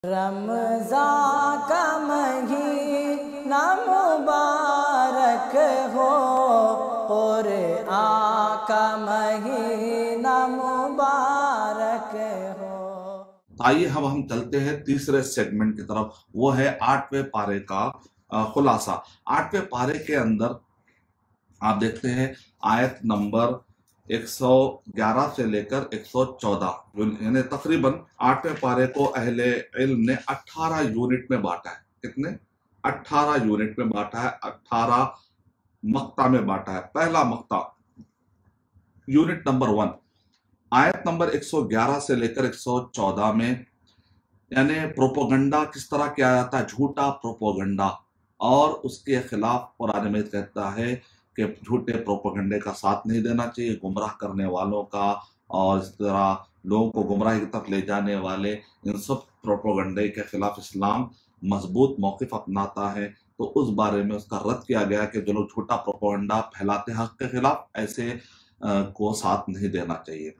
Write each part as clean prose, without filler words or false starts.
رمضان کا مہینہ مبارک ہو، قرآن کا مہینہ مبارک ہو۔ آئیے ہم چلتے ہیں تیسرے سیگمنٹ کی طرف، وہ ہے 8ویں پارے کا خلاصہ۔ 8ویں پارے کے اندر آپ دیکھتے ہیں آیت نمبر 111 سے لے کر 114، یعنی تقریباً 8ویں پارے کو اہل علم نے 18 یونٹ میں بانٹا ہے۔ کتنے؟ 18 یونٹ میں بانٹا ہے، 18 مقطع میں بانٹا ہے۔ پہلا مقطع یونٹ نمبر 1 آیت نمبر 111 سے لے کر 114 میں، یعنی پروپوگنڈا کس طرح کیا جاتا ہے، جھوٹا پروپوگنڈا، اور اس کے خلاف قرآن مجید کہتا ہے کہ جھوٹے پروپوگنڈے کا ساتھ نہیں دینا چاہیے، گمراہ کرنے والوں کا اور اس طرح لوگوں کو گمراہی کی طرف لے جانے والے، ان سب پروپوگنڈے کے خلاف اسلام مضبوط موقف اپناتا ہے۔ تو اس بارے میں اس کا رد کیا گیا کہ جو لوگ جھوٹا پروپوگنڈا پھیلاتے ہیں حق کے خلاف، ایسے کو ساتھ نہیں دینا چاہیے۔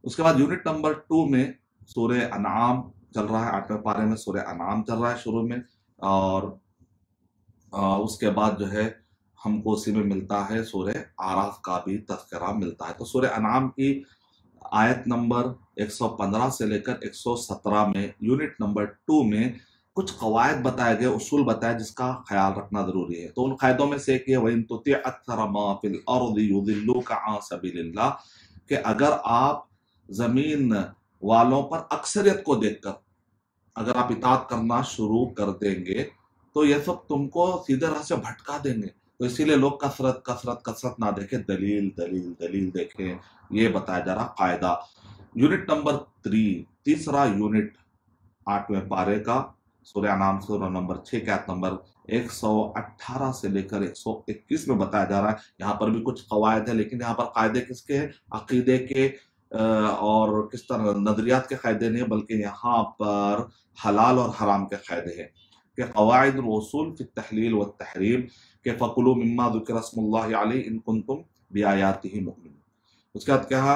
اس کے بعد یونٹ نمبر 2 میں سورہ انعام چل رہا ہے، 8ویں پارے میں سورہ انعام چل رہا ہے شروع میں، اور اس کے بعد جو ہے ہم کو اسی میں ملتا ہے سورہ اعراف کا بھی تذکرہ ملتا ہے۔ تو سورہ انعام کی آیت نمبر 115 سے لے کر 117 میں یونٹ نمبر 2 میں کچھ قواعد بتائے گئے، اصول بتائے جس کا خیال رکھنا ضروری ہے۔ تو ان قاعدوں میں سے ایک یہ وَإِن تُطِعْ أَكْثَرَ مَا فِي الْأَرْضِ يُضِلُّوكَ عَن سَبِيلِ اللَّهِ، کہ اگر آپ زمین والوں پر اکثریت کو دیکھ کر اگر آپ اطاعت کرنا شروع کر دیں گے تو یہ سب تم کو سیدھے راہ سے بھٹکا دیں گے۔ تو اسی لیے لوگ کثرت نہ دیکھیں، دلیل دیکھیں، یہ بتایا جا رہا قاعدہ۔ یونٹ نمبر 3 تیسرا یونٹ 8ویں پارے کا سورہ انعام سورہ نمبر 6 کے آیت نمبر 118 سے لے کر 121 میں بتایا جا رہا ہے۔ یہاں پر بھی کچھ قواعد ہیں، لیکن یہاں پر قاعدے کس کے ہیں؟ عقیدے کے اور کس طرح نظریات کے قاعدے نہیں، بلکہ یہاں پر حلال اور حرام کے قاعدے ہیں کہ قواعد الوصول فی التحلیل والتحریم، کہ فَكُلُوا مِمَّا ذُكِرَ اسْمُ اللَّهِ عَلَيْهِ إِن كُنتُم بِآيَاتِهِ مُؤْمِنِينَ۔ اس کے بعد کہا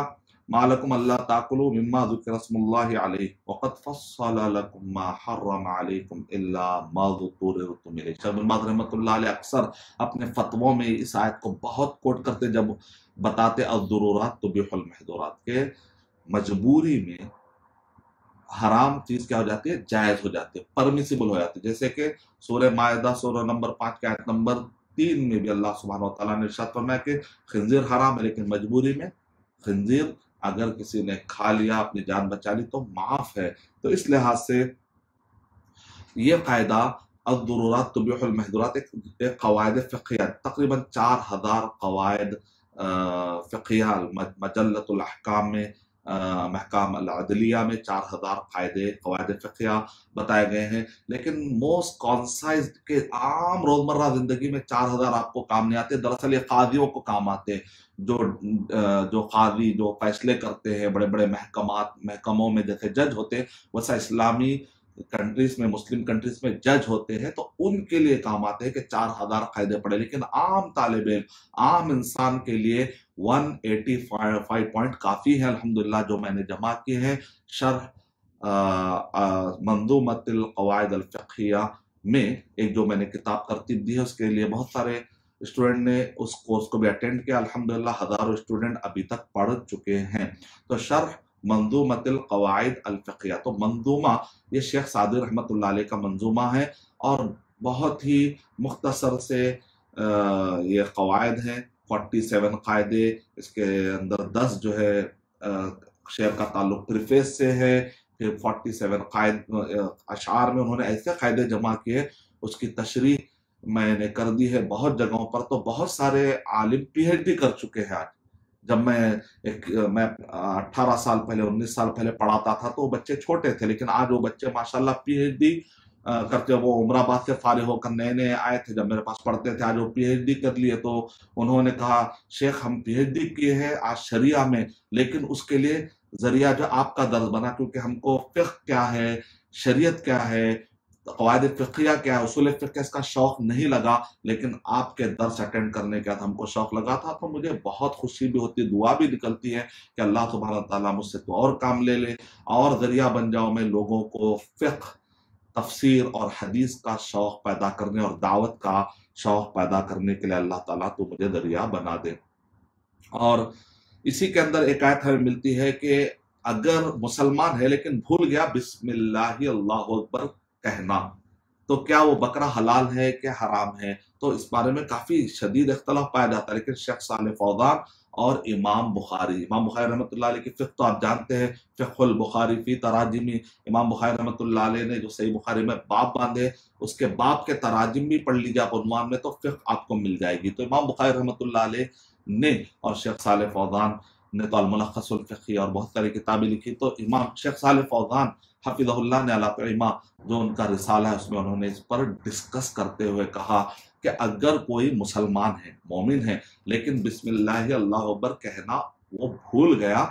مَا لَكُمْ أَلَّا تَأْكُلُوا مِمَّا ذُكِرَ اسْمُ اللَّهِ عَلَيْهِ وَقَدْ فَصَّلَ لَكُم مَّا حَرَّمَ عَلَيْكُمْ إِلَّا مَا اضْطُرِرْتُمْ إِلَيْهِ۔ شیخ ابن باز رحمۃ اللہ علیہ اکثر اپنے فتووں میں اس آیت کو بہت کوٹ کرتے جب بتاتے الضرورات تبیح المحظورات، کہ مجبوری میں حرام چیز کیا ہو جاتی ہے، جائز ہو جاتی ہے، پرمیسیبل ہو جاتی ہے۔ جیسے کہ سورہ مائدہ سورہ نمبر 5 کے آیت نمبر 3 میں بھی اللہ سبحانہ وتعالیٰ نے ارشاد فرمایا کہ خنزیر حرام ہے، لیکن مجبوری میں خنزیر اگر کسی نے کھا لیا، اپنی جان بچا لی تو معاف ہے۔ تو اس لحاظ سے یہ قاعدہ الضرورات تبیح المحظورات ایک قواعد فقہیہ، تقریباً 4000 قواعد فقہیہ مجلۃ الاحکام میں، محکام العدلیہ میں 4000 قواعد فقہیہ بتائے گئے ہیں، لیکن موسٹ کانسائزڈ کے عام روزمرہ زندگی میں 4000 آپ کو کام نہیں آتے۔ دراصل یہ قاضیوں کو کام آتے ہیں، جو قاضی جو فیصلے کرتے ہیں بڑے بڑے محکموں میں جیسے جج ہوتے ہیں، ویسا اسلامی کنٹریز میں، مسلم کنٹریز میں جج ہوتے ہیں، تو ان کے لیے کام آتے ہیں کہ 4000 قاعدے پڑھے۔ لیکن عام طالب علم، عام انسان کے لیے 185 پوائنٹ کافی ہے الحمدللہ، جو میں نے جمع کیے ہیں شرح منظومۃ القواعد الفقہیہ میں۔ ایک جو میں نے کتاب ترتیب دی ہے، اس کے لیے بہت سارے اسٹوڈنٹ نے اس کورس کو بھی اٹینڈ کیا الحمدللہ، ہزاروں اسٹوڈنٹ ابھی تک پڑھ چکے ہیں۔ تو شرح منظومۃ القواعد الفقہیہ، تو منظومہ یہ شیخ سعدی رحمۃ اللہ علیہ کا منظومہ ہے، اور بہت ہی مختصر سے یہ قواعد ہیں، 47 قاعدے، اس کے اندر 10 جو ہے شعر کا تعلق پریفیس سے ہے، پھر 47 اشعار میں انہوں نے ایسے قاعدے جمع کیے، اس کی تشریح میں نے کر دی ہے بہت جگہوں پر۔ تو بہت سارے عالم پی ایچ ڈی کر چکے ہیں آج۔ جب میں 18 سال پہلے 19 سال پہلے پڑھاتا تھا تو وہ بچے چھوٹے تھے، لیکن آج وہ بچے ماشاءاللہ پی ایچ ڈی کرتے، وہ عمر آباد سے فارغ ہو کر نئے آئے تھے جب میرے پاس پڑھتے تھے، آج وہ پی ایچ ڈی کر لیے۔ تو انہوں نے کہا شیخ ہم پی ایچ ڈی کیے ہیں آج شریعہ میں، لیکن اس کے لیے ذریعہ جو آپ کا درس بنا، کیونکہ ہم کو فقہ کیا ہے، شریعت کیا ہے، قواعد فقہیہ کیا ہے، اصول فقہ، اس کا شوق نہیں لگا، لیکن آپ کے درس اٹینڈ کرنے کے بعد ہم کو شوق لگا تھا۔ تو مجھے بہت خوشی بھی ہوتی، دعا بھی نکلتی ہے کہ اللہ سبحانہ تعالیٰ مجھ سے تو اور کام لے لے، اور ذریعہ بن جاؤ میں لوگوں کو فقہ تفسیر اور حدیث کا شوق پیدا کرنے اور دعوت کا شوق پیدا کرنے کے لیے اللہ تعالیٰ تو مجھے ذریعہ بنا دے۔ اور اسی کے اندر ایک آیت ہمیں ملتی ہے کہ اگر مسلمان ہے لیکن بھول گیا بسم اللہ اللہ اکبر کہنا، تو کیا وہ بکرا حلال ہے کہ حرام ہے؟ تو اس بارے میں کافی شدید اختلاف پایا جاتا ہے، لیکن شیخ صالح فوزان اور امام بخاری رحمۃ اللہ علیہ کی فقہ تو آپ جانتے ہیں، فقہ البخاری فی تراجمی، امام بخاری رحمۃ اللہ علیہ نے جو صحیح بخاری میں باب باندھے، اس کے باب کے تراجم بھی پڑھ لیجیے آپ عنوان میں، تو فقہ آپ کو مل جائے گی۔ تو امام بخاری رحمۃ اللہ علیہ نے اور شیخ صالح فوزان نے تو الملخص الفقہی اور بہت ساری کتابیں لکھی، تو امام شیخ صالح فوزان حفظہ اللہ نے العلمہ جو ان کا رسالہ ہے اس میں انہوں نے اس پر ڈسکس کرتے ہوئے کہا کہ اگر کوئی مسلمان ہے، مومن ہے، لیکن بسم اللہ اللہ اکبر کہنا وہ بھول گیا،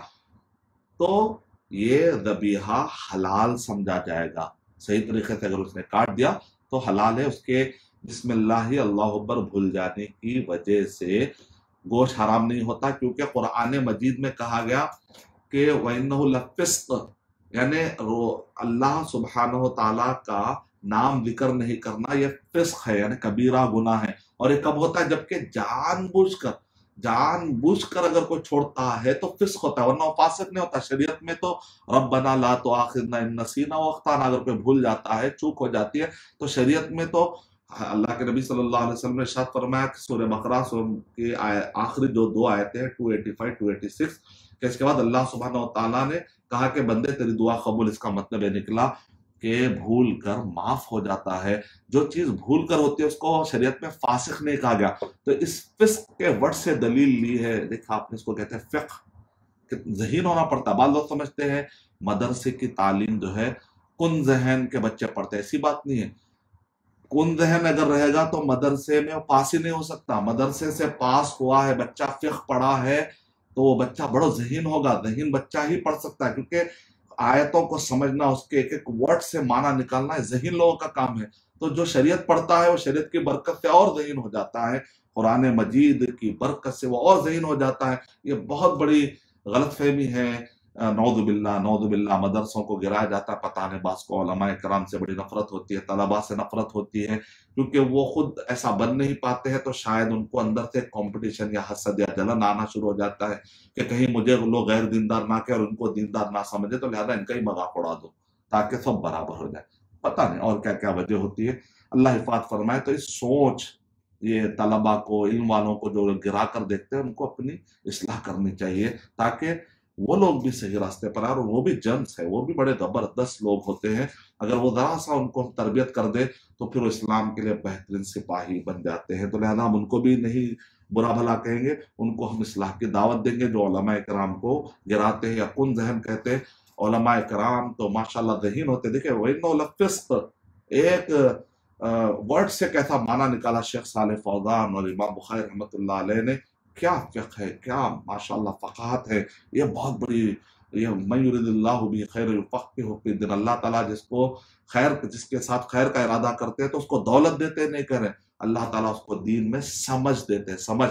تو یہ ذبیحہ حلال سمجھا جائے گا۔ صحیح طریقے سے اگر اس نے کاٹ دیا تو حلال ہے، اس کے بسم اللہ اللہ اکبر بھول جانے کی وجہ سے گوشت حرام نہیں ہوتا، کیونکہ قرآن مجید میں کہا گیا کہ وَإِنَّهُ لَفِسْقٌ، یعنی اللہ سبحانہ و تعالیٰ کا نام ذکر نہیں کرنا یہ فسق ہے، یعنی کبیرہ گناہ ہے۔ اور یہ کب ہوتا ہے؟ جبکہ جان بوجھ کر اگر کوئی چھوڑتا ہے تو فسق ہوتا ہے، ورنہ وہ فاسق نہیں ہوتا۔ شریعت میں تو ربنا لا تؤاخذنا ان نسینا واخطانا، اگر کوئی بھول جاتا ہے، چوک ہو جاتی ہے، تو شریعت میں تو اللہ کے نبی صلی اللہ علیہ وسلم نے ارشاد فرمایا کہ سورہ بقرہ کی آخری جو 2 آیتیں ہیں 285 286 کہ اس کے بعد اللہ سبحانہ و تعالیٰ نے کہا کہ بندے تیری دعا قبول، اس کا مطلب یہ نکلا کہ بھول کر معاف ہو جاتا ہے۔ جو چیز بھول کر ہوتی ہے اس کو شریعت میں فاسق نہیں کہا گیا۔ تو اس فسق کے ورڈ سے دلیل لی ہے، دیکھا آپ نے، اس کو کہتے ہیں فقہ، کہ ذہین ہونا پڑتا ہے۔ بعض لوگ سمجھتے ہیں مدرسے کی تعلیم جو ہے کن ذہن کے بچے پڑھتے ہیں، ایسی بات نہیں ہے۔ کن ذہن اگر رہے گا تو مدرسے میں پاس ہی نہیں ہو سکتا۔ مدرسے سے پاس ہوا ہے بچہ، فقہ پڑھا ہے، تو وہ بچہ بڑا ذہین ہوگا، ذہین بچہ ہی پڑھ سکتا ہے، کیونکہ آیتوں کو سمجھنا، اس کے ایک ایک ورڈ سے معنی نکالنا ذہین لوگوں کا کام ہے۔ تو جو شریعت پڑھتا ہے وہ شریعت کی برکت سے اور ذہین ہو جاتا ہے، قرآن مجید کی برکت سے وہ اور ذہین ہو جاتا ہے۔ یہ بہت بڑی غلط فہمی ہے، نعوذ باللہ مدرسوں کو گرایا جاتا ہے، پتہ نہیں بعض کو علماء کرام سے بڑی نفرت ہوتی ہے، طلباء سے نفرت ہوتی ہے، کیونکہ وہ خود ایسا بن نہیں پاتے ہیں، تو شاید ان کو اندر سے کمپٹیشن یا حسد یا جلن آنا شروع ہو جاتا ہے کہ کہیں مجھے لوگ غیر دیندار نہ کہیں اور ان کو دیندار نہ سمجھے، تو لہذا ان کا ہی مذاق اڑا دو تاکہ سب برابر ہو جائے۔ پتہ نہیں اور کیا کیا وجہ ہوتی ہے، اللہ حفاظت فرمائے۔ تو اس سوچ یہ طلباء کو، علم والوں کو جو گرا کر دیکھتے ہیں، ان کو اپنی اصلاح کرنی چاہیے تاکہ وہ لوگ بھی صحیح راستے پر آئے، اور وہ بھی جنس ہے، وہ بھی بڑے زبردست لوگ ہوتے ہیں، اگر وہ ذرا سا ان کو تربیت کر دے تو پھر وہ اسلام کے لیے بہترین سپاہی بن جاتے ہیں۔ تو لہذا ہم ان کو بھی نہیں برا بھلا کہیں گے، ان کو ہم اصلاح کی دعوت دیں گے جو علماء کرام کو گراتے ہیں یا کن ذہن کہتے ہیں۔ علماء کرام تو ماشاءاللہ ذہین ہوتے، دیکھیں وَإِنَّهُ لَفِسْقٌ، ایک ورڈ سے کیسا معنی نکالا شیخ صالح فوزان اور امام بخاری رحمۃ اللہ علیہ نے، کیا فقہ ہے، کیا ماشاءاللہ فقاہت ہے، یہ بہت بڑی، یہ مَن یُرِدِ اللَّهُ بِهِ خَیْرًا یُفَقِّهْهُ فِی الدِّین، اللہ تعالیٰ جس کے ساتھ خیر کا ارادہ کرتے ہیں تو اس کو دولت دیتے نہیں کریں، اللہ تعالیٰ اس کو دین میں سمجھ دیتے ہیں، سمجھ۔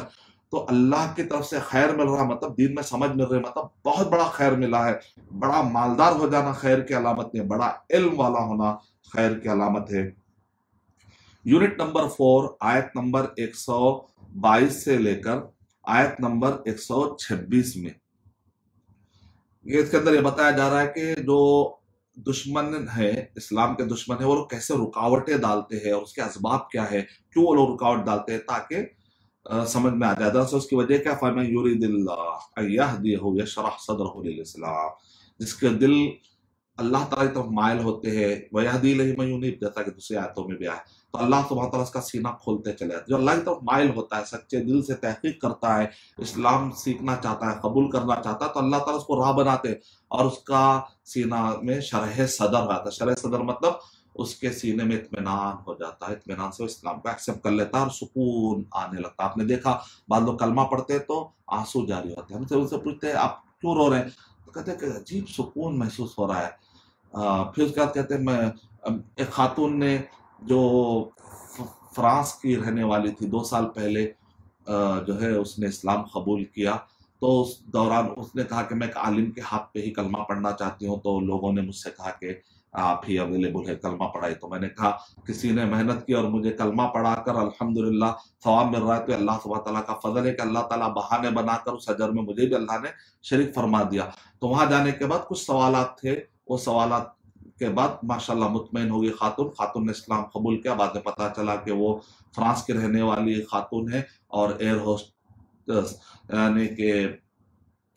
تو اللہ کی طرف سے خیر مل رہا مطلب دین میں سمجھ مل رہی، مطلب بہت بڑا خیر ملا ہے۔ بڑا مالدار ہو جانا خیر کی علامت نہیں، بڑا علم والا ہونا خیر کی علامت ہے۔ یونٹ نمبر 4 آیت نمبر 122 سے لے کر آیت نمبر 126 میں اس کے اندر یہ بتایا جا رہا ہے کہ جو دشمن ہے، اسلام کے دشمن ہے، وہ لوگ کیسے رکاوٹیں ڈالتے ہیں اور اس کے اسباب کیا ہے، کیوں وہ لوگ رکاوٹ ڈالتے ہیں، تاکہ سمجھ میں آ جائے۔ دراصل اس کی وجہ کیا، فَمَن يُرِدِ اللَّهُ أَن يَهْدِيَهُ يَشْرَحْ صَدْرَهُ لِلْإِسْلَامِ، جس کے دل اللہ تعالیٰ کی طرف مائل ہوتے ہیں، وَيَهْدِي إِلَيْهِ مَن يُنِيبُ، جیسا کہ دوسری آیتوں میں بھی آیا، تو اللہ سبحانہ تعالیٰ اس کا سینہ کھولتے چلے جاتے ہیں۔ جو اللہ کی طرف مائل ہوتا ہے، سچے دل سے تحقیق کرتا ہے، اسلام سیکھنا چاہتا ہے، قبول کرنا چاہتا ہے، تو اللہ تعالیٰ اس کو راہ بناتے ہیں اور اس کا سینہ میں شرح صدر آتا ہے۔ شرح صدر مطلب اس کے سینے میں اطمینان ہو جاتا ہے، اطمینان سے وہ اسلام کو ایکسیپٹ کر لیتا ہے اور سکون آنے لگتا ہے۔ آپ نے دیکھا بعض لوگ کلمہ پڑھتے ہیں تو آنسو جاری ہوتے ہیں، ہم سے ان سے پوچھتے ہیں آپ کیوں رو رہے ہیں، تو کہتے ہیں کہ عجیب سکون محسوس ہو رہا ہے۔ پھر اس کے بعد کہتے ہیں، ایک خاتون نے جو فرانس کی رہنے والی تھی، 2 سال پہلے جو ہے اس نے اسلام قبول کیا، تو اس دوران اس نے کہا کہ میں ایک عالم کے ہاتھ پہ ہی کلمہ پڑھنا چاہتی ہوں، تو لوگوں نے مجھ سے کہا کہ आप ही अवेलेबल है कलमा पढ़ाई। तो मैंने कहा किसी ने मेहनत की और मुझे कलमा पढ़ाकर अल्हम्दुलिल्लाह सवाब मिल रहा है, तो अल्लाह सुब्हानहू तआला का फजल है कि अल्लाह ताला बहाने बनाकर उस अजर में मुझे भी अल्लाह ने शरीक फरमा दिया। तो वहां जाने के बाद कुछ सवालात थे, वो सवालात के बाद माशाल्लाह मुतमईन हो गई खातून ने इस्लाम कबूल किया। बाद में पता चला कि वो फ्रांस की रहने वाली खातून है और एयर होस्टेस यानी कि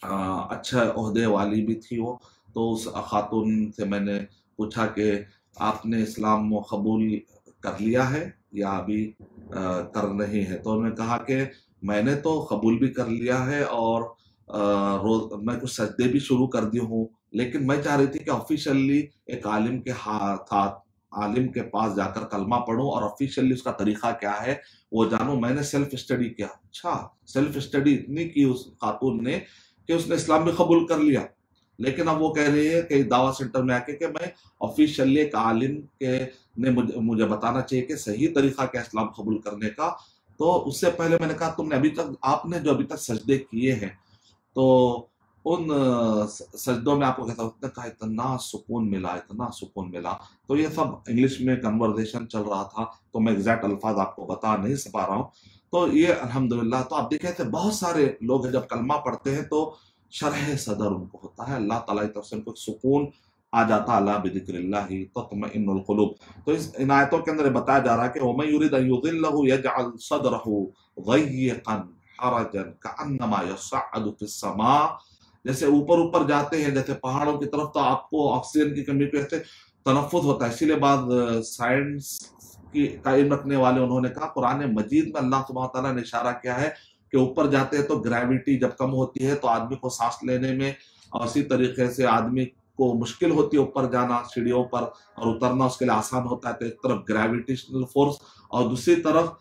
अच्छा ओहदे वाली भी थी वो। तो उस खातून से मैंने पूछा कि आपने इस्लाम कबूल कर लिया है या अभी कर नहीं है? तो उन्होंने कहा कि मैंने तो कबूल भी कर लिया है और रोज मैं कुछ सजदे भी शुरू कर दी हूँ, लेकिन मैं चाह रही थी कि ऑफिशियली एक आलिम के पास जाकर कलमा पढ़ूं और ऑफिशियली उसका तरीका क्या है वो जानूं। मैंने सेल्फ स्टडी किया। अच्छा, सेल्फ स्टडी इतनी की उस खातून ने कि उसने इस्लाम भी कबूल कर लिया। लेकिन अब वो कह रही है कि दावा सेंटर में आके कि मैं ऑफिशियली एक आलिम के ने मुझे बताना चाहिए कि सही तरीका क्या इस्लाम कबूल करने का। तो उससे पहले मैंने कहा आपने जो अभी तक सजदे किए हैं, तो उन सजदों में आपको कैसा होता है? कहा इतना सुकून मिला। तो ये सब इंग्लिश में कन्वर्सेशन चल रहा था, तो मैं एग्जैक्ट अल्फाज आपको बता नहीं पा रहा हूँ। तो ये अल्हम्दुलिल्लाह। तो आप देखें थे बहुत सारे लोग जब कलमा पढ़ते हैं तो शरह सदर उनको होता है, अल्लाह ताला की तरफ से उनको सुकून आ जाता है। अला बिज़िक्रिल्लाहि तत्मइन्नुल क़ुलूब। तो इन आयतों के अंदर बताया जा रहा है कि वमन युरिद अन युज़िल्लहु यजअल सदरहु ज़य्यक़न हरजन कअन्नमा यस्अदु फिस समा। जैसे ऊपर जाते हैं जैसे पहाड़ों की तरफ, तो आपको ऑक्सीजन की कमी की वजह से तनफ्फुस होता है। इसीलिए बाद साइंस की का इल्म रखने वाले उन्होंने कहा कुरान मजीद में अल्लाह सुब्हानहू तआला ने इशारा किया है कि ऊपर जाते हैं तो ग्रेविटी जब कम होती है तो आदमी को सांस लेने में, और इसी तरीके से आदमी को मुश्किल होती है ऊपर जाना सीढ़ियों पर, और उतरना उसके लिए आसान होता है। तो एक तरफ ग्रेविटेशनल फोर्स और दूसरी तरफ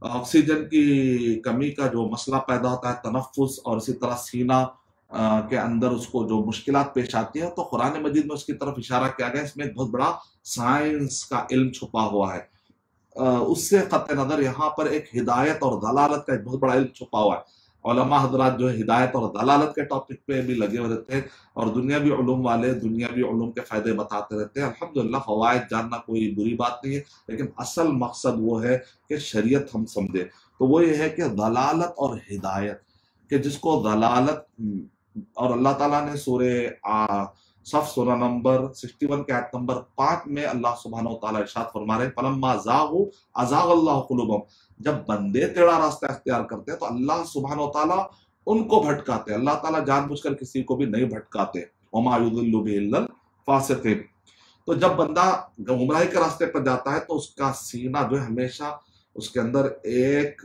ऑक्सीजन की कमी का जो मसला पैदा होता है, तनफ्फुस, और इसी तरह सीना के अंदर उसको जो मुश्किलात पेश आती है, तो कुरान मजीद में उसकी तरफ इशारा किया गया। इसमें एक बहुत बड़ा साइंस का इल्म छुपा हुआ है। उससे कत्ते नजर यहाँ पर एक हिदायत और दलालत का एक बहुत बड़ा इल्म छुपा हुआ है। उलमा हजरात जो है हिदायत और दलालत के टॉपिक पे भी लगे हुए रहते हैं, और दुनियावी उलूम वाले दुनियावी उलूम के फायदे बताते रहते हैं। अल्हम्दुलिल्लाह, फवायद जानना कोई बुरी बात नहीं है, लेकिन असल मकसद वो है कि शरीयत हम समझे। तो वो ये है कि दलालत और हिदायत, कि जिसको दलालत, और अल्लाह ताला ने सफ सूरह नंबर 61 के आयत नंबर 5 में अल्लाह सुब्हानहू तआला इरशाद फरमा रहे हैं फलम्मा ज़ागू अज़ागल्लाहु क़ुलूबहुम। जब बंदे टेढ़ा रास्ता इख्तियार करते हैं तो अल्लाह सुब्हानहू तआला उनको भटकाते हैं। अल्लाह ताला जानबूझकर किसी को भी नहीं भटकाते। वमा युदिल्लु बिही इल्लल फासिकीन। तो जब बंदा गुमराही के रास्ते पर जाता है तो उसका सीना जो है हमेशा उसके अंदर एक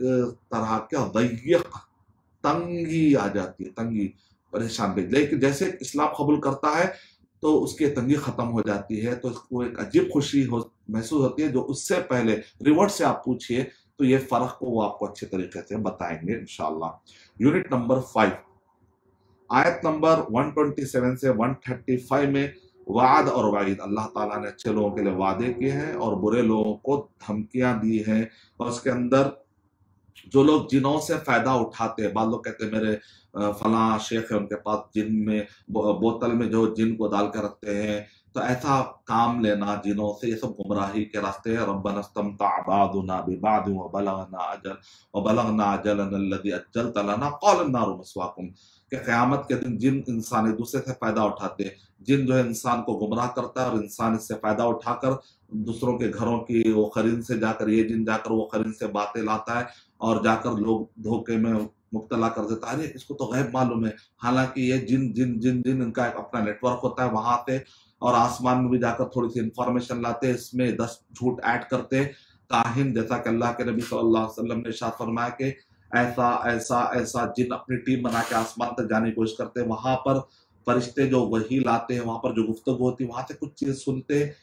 तरह का ज़य्यक़, तंगी आ जाती है, तंगी, परेशान भी। लेकिन जैसे इस्लाम कबूल करता है तो उसकी तंगी खत्म हो जाती है, तो उसको एक अजीब खुशी महसूस होती है, जो उससे पहले रिवर्ट से आप पूछिए तो ये फर्क को वो आपको अच्छे तरीके से बताएंगे इंशाअल्लाह। यूनिट नंबर 5 आयत नंबर 127 से 135 में वाद और वाइद, अल्लाह ताला ने अच्छे लोगों के लिए वादे किए हैं और बुरे लोगों को धमकियां दी हैं। और उसके अंदर जो लोग जिनों से फायदा उठाते हैं, बाद लोग कहते हैं मेरे फलां शेख है उनके पास जिन में बोतल में जो जिन को डाल कर रखते हैं, तो ऐसा काम लेना जिनों से, ये सब गुमराही के रास्ते हैं। रब्बना इस्तमता बादुना बिबादिन व बलगना अजलना अल्लज़ी अज्जलत लना क़ाल अन्नारु मस्वाकुम। कि क़यामत के दिन जिन इंसान एक दूसरे से फायदा उठाते हैं, जिन जो है इंसान को गुमराह करता है और इंसान इससे फायदा उठाकर दूसरों के घरों की वो खरीद से जाकर, ये जिन जाकर वो खरीद से बातें लाता है और जाकर लोग धोखे में मुब्तला कर देता है। अरे इसको तो गैब मालूम है, हालांकि ये जिन जिन जिन जिन इनका एक अपना नेटवर्क होता है वहां पे, और आसमान में भी जाकर थोड़ी सी इंफॉर्मेशन लाते हैं, इसमें 10 झूठ ऐड करते हैं। काहिन, जैसा कि अल्लाह के नबी सल्लल्लाहु अलैहि वसल्लम ने इरशाद फरमाया कि ऐसा ऐसा ऐसा जिन अपनी टीम बना के आसमान तक जाने की कोशिश करते हैं। वहां पर फरिश्ते जो वही लाते हैं, वहां पर जो गुफ्तगू होती है वहां से कुछ चीज सुनते हैं,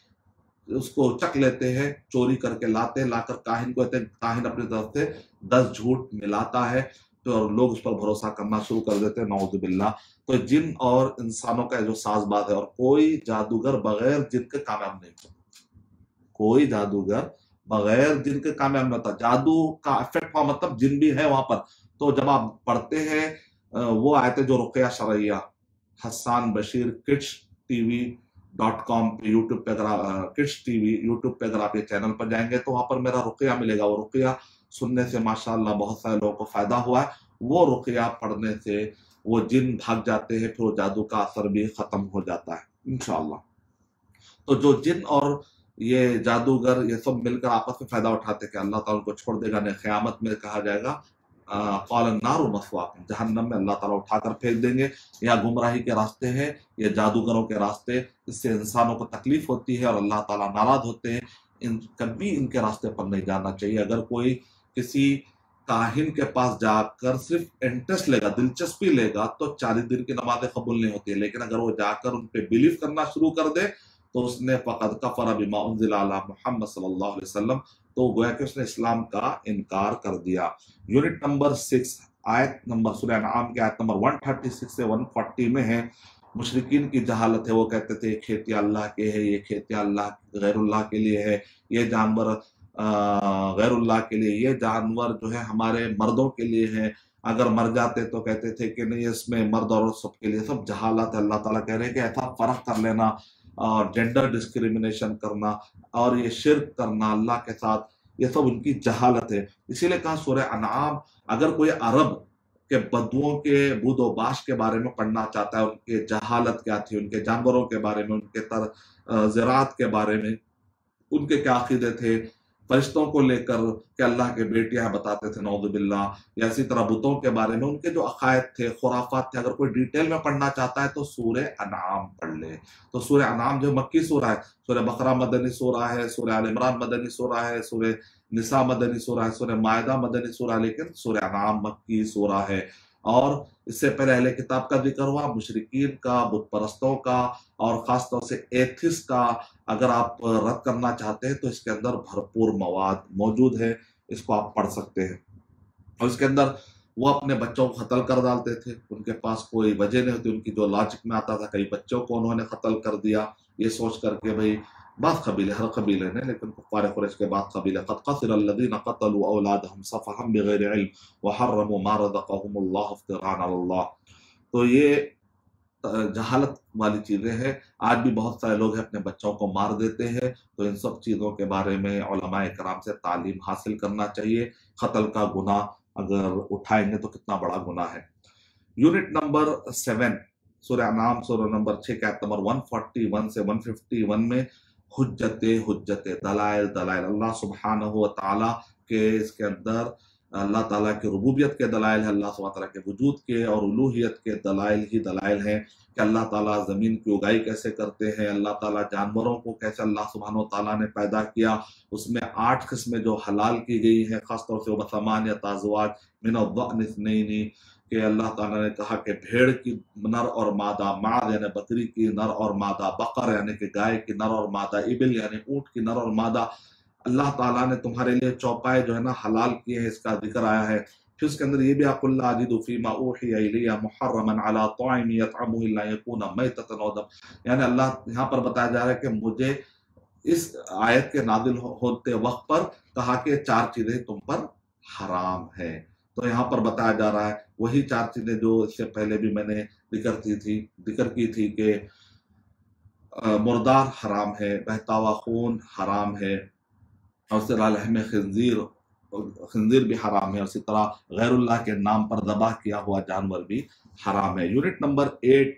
उसको चक लेते हैं, चोरी करके लाते हैं, लाकर काहिन को कहते हैं, काहिन अपनी तरफ से 10 झूठ मिलाता है, तो और लोग उस पर भरोसा करना शुरू कर देते हैं, नऊज़ु बिल्लाह। तो जिन और इंसानों का जो साजबाज है, और कोई जादूगर बगैर जिन के कामयाब नहीं होता, कोई जादूगर बगैर जिन के कामयाब नहीं होता। जादू का इफेक्ट हुआ मतलब जिन भी है वहां पर। तो जब आप पढ़ते हैं वो आयतें जो रुक़या शरइया, Hasan Bashir kids TV kidsTV.com पे यूट्यूब पे अगर किड्स टीवी यूट्यूब पे अगर आप ये चैनल पर जाएंगे तो वहाँ पर मेरा रुक़या मिलेगा। वो रुक़या सुनने से माशाअल्लाह बहुत सारे लोगों को फ़ायदा हुआ है। वो रुक़या पढ़ने से वो जिन भाग जाते हैं, फिर वो जादू का असर भी ख़त्म हो जाता है इंशाअल्लाह। तो जो जिन और ये जादूगर ये सब मिलकर आपस में फ़ायदा उठाते हैं कि अल्लाह ताला उनको छोड़ देगा, नहीं क़यामत में कहा जाएगा क़ाल अन्नारु मस्वाकुम, जहन्नम में अल्लाह ताला उठाकर फेंक देंगे। या गुमराही के रास्ते हैं, ये जादूगरों के रास्ते, इससे इंसानों को तकलीफ होती है और अल्लाह ताला नाराज़ होते हैं। कभी इनके रास्ते पर नहीं जाना चाहिए। अगर कोई किसी काहिन के पास जाकर सिर्फ इंटरेस्ट लेगा, दिलचस्पी लेगा, तो 40 दिन की नमाज़ें कबूल नहीं होती है। लेकिन अगर वो जाकर उन पे बिलीव करना शुरू कर दे तो उसने फ़क़द कफ़र बिमा उन्ज़िला अला मुहम्मद सल्लल्लाहु अलैहि वसल्लम, तो गोया कि उसने इस्लाम का इनकार कर दिया। यूनिट नंबर 6 आयत नंबर सूरह अनआम की आयत नंबर 136 से 140 में है। मुशरिकीन की जहालत है, वो कहते थे ये खेतियाँ अल्लाह के है, ये खेतियाँ अल्लाह गैरुल्लाह के लिए है, ये जानवर गैरुल्लाह के लिए, ये जानवर जो है हमारे मर्दों के लिए है। अगर मर जाते तो कहते थे कि नहीं इसमें मर्द और सबके लिए, सब जहालत है। अल्लाह ताला कह रहे हैं कि ऐसा फर्क कर लेना और जेंडर डिस्क्रिमिनेशन करना और ये शिर्क करना अल्लाह के साथ, ये सब उनकी जहालत है। इसीलिए कहा सूरह अनआम, अगर कोई अरब के बदुओं के बूदोबाश के बारे में पढ़ना चाहता है, उनके जहालत क्या थी, उनके जानवरों के बारे में, उनके ज़राअत के बारे में, उनके क्या अकीदे थे, फरिश्तों को लेकर कि अल्लाह के बेटियां बताते थे नौज़ुबिल्लाह, या इसी तरह बुतों के बारे में उनके जो अकायद थे, खुराफात थे, अगर कोई डिटेल में पढ़ना चाहता है तो सूरह अनआम पढ़ ले। तो सूरह अनआम जो मक्की सूरह है, सूरह बकरा मदनी सूरह है, सूरह आल इमरान मदनी सूरह है, सूरह निसा मदनी सूरह है, सूरह मायदा मदनी सूरह है, लेकिन सूरह अनआम मक्की सूरह है। और इससे पहले अहले किताब का जिक्र हुआ, मुशरिकीन का, बुत परस्तों का, और खास तौर से एथिस्ट का अगर आप रद्द करना चाहते हैं तो इसके अंदर भरपूर मवाद मौजूद है, इसको आप पढ़ सकते हैं। और इसके अंदर वो अपने बच्चों को कत्ल कर डालते थे, उनके पास कोई वजह नहीं होती, उनकी जो लॉजिक में आता था, कई बच्चों को उन्होंने कत्ल कर दिया ये सोच करके भाई बाद कबीले, हर कबीले ने, लेकिन कुफ़ार क़ुरैश के बाद कबीले, क़द ख़सिर अल्लज़ीना क़तलू औलादहुम सफ़हन बिग़ैरि इल्म व हर्रमू मा रज़क़हुमुल्लाहु इफ़्तिराअन अलल्लाह। तो ये जहालत वाली चीज़ें हैं। आज भी बहुत सारे लोग अपने बच्चों को मार देते हैं। तो इन सब चीज़ों के बारे में उलमाए कराम से तालीम हासिल करना चाहिए। कत्ल का गुनाह अगर उठाएंगे तो कितना बड़ा गुनाह है। यूनिट नंबर 7 सूरह अनाम सूरह नंबर 6 का आयत नंबर 141 से 151 में हुज्जते दलाइल अल्लाह सुब्हानहू व तआला के, इसके अंदर अल्लाह ताला के रुबूबियत के दलाइल है, अल्लाह सुब्हानहू व तआला के वजूद के और उलूहियत के दलाइल ही दलाइल हैं कि अल्लाह ताला ज़मीन की उगाई कैसे करते हैं, अल्लाह ताला जानवरों को कैसे अल्लाह सुब्हानहू व तआला ने पैदा किया, उसमें 8 किस्में जो हलाल की गई हैं, ख़ासतौर से वसमानियत अज़वाज मिनज़्ज़अन इस्नैनी, कि अल्लाह ताला ने कहा कि भेड़ की नर और मादा, माद यानी बकरी की नर और मादा, बकर यानी कि गाय की नर और मादा, इबिल यानी ऊँट की नर और मादा, अल्लाह ताला ने तुम्हारे लिए चौपाए जो है ना हलाल किए हैं, इसका जिक्र आया है। फिर उसके अंदर ये भी कुल ला अजिदु फीमा ऊहिया इलैया मुहर्रमन अला ताइम यतअमुहु इल्ला यकूना मैततन औ दम, यानी अल्लाह यहाँ पर बताया जा रहा है कि मुझे इस आयत के नादिल होते वक्त पर कहा कि 4 चीजें तुम पर हराम है। तो यहाँ पर बताया जा रहा है वही 4 चीजें जो इससे पहले भी मैंने जिक्र की थी कि मुर्दार हराम है, बहता हुआ खून हराम है, और उसी तरह लहम खंजीर भी हराम है, उसी तरह गैरुल्लाह के नाम पर ज़बाह किया हुआ जानवर भी हराम है। यूनिट नंबर 8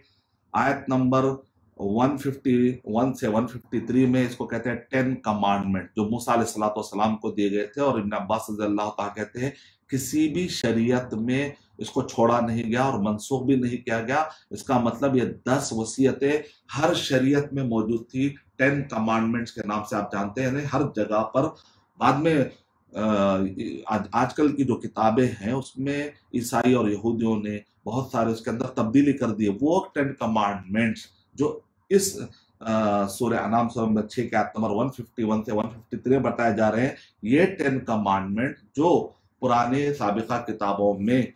आयत नंबर 151 से 153 में इसको कहते हैं 10 कमांडमेंट, जो मूसा अलैहिस्सलाम को दिए गए थे। और इब्न अब्बास रज़ियल्लाहु ताला कहते हैं किसी भी शरीयत में इसको छोड़ा नहीं गया और मनसूख भी नहीं किया गया। इसका मतलब ये 10 वसीयतें हर शरीयत में मौजूद थी। 10 कमांडमेंट्स के नाम से आप जानते हैं, हर जगह पर। बाद में आजकल की जो किताबें हैं उसमें ईसाई और यहूदियों ने बहुत सारे उसके अंदर तब्दीली कर दी है। वो 10 कमांडमेंट्स जो इस सूरह अनाम सूरह नंबर 6 के आयत नंबर 151 से 153 बताए जा रहे हैं, ये 10 कमांडमेंट जो पुराने साबिका किताबों में